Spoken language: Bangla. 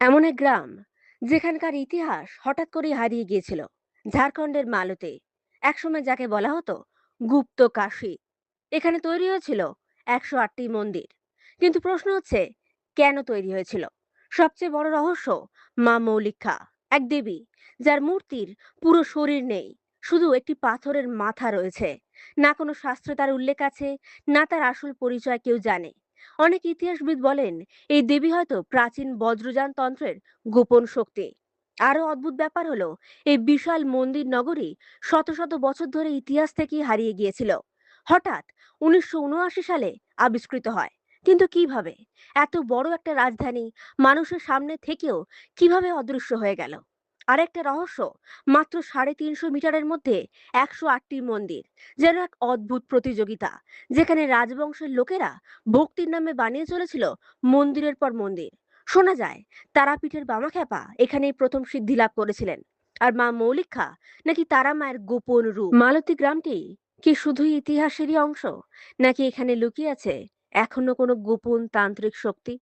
এমন এক গ্রাম যেখানকার ইতিহাস হঠাৎ করে হারিয়ে গিয়েছিল। ঝাড়খণ্ডের মালতে একসময় যাকে বলা হতো গুপ্ত কাশী। এখানে তৈরি হয়েছিল 108টি মন্দির। কিন্তু প্রশ্ন হচ্ছে, কেন তৈরি হয়েছিল? সবচেয়ে বড় রহস্য, মা মৌলিকা, এক দেবী যার মূর্তির পুরো শরীর নেই, শুধু একটি পাথরের মাথা রয়েছে। না কোনো শাস্ত্রে তার উল্লেখ আছে, না তার আসল পরিচয় কেউ জানে। অনেক ইতিহাসবিদ বলেন এই দেবী হয়তো প্রাচীন বজ্রযান তন্ত্রের গোপন শক্তি। আরো অদ্ভুত ব্যাপার হলো, এই বিশাল মন্দির নগরী শত শত বছর ধরে ইতিহাস থেকে হারিয়ে গিয়েছিল। হঠাৎ 1979 সালে আবিষ্কৃত হয়। কিন্তু কিভাবে? এত বড় একটা রাজধানী মানুষের সামনে থেকেও কিভাবে অদৃশ্য হয়ে গেল? আরেকটা রহস্য, মাত্র 350 মিটারের মধ্যে 108টি মন্দির, যেন এক অদ্ভুত প্রতিযোগিতা, যেখানে রাজবংশের লোকেরা ভক্তির নামে বানিয়ে চলেছিল মন্দিরের পর মন্দির। শোনা যায় তারাপীঠের বামাখ্যাপা এখানেই প্রথম সিদ্ধি লাভ করেছিলেন। আর মা মৌলিকা নাকি তারা মায়ের গোপন রূপ। মালতী গ্রামটি কি শুধুই ইতিহাসেরই অংশ, নাকি এখানে লুকিয়ে আছে এখনো কোনো গোপন তান্ত্রিক শক্তি?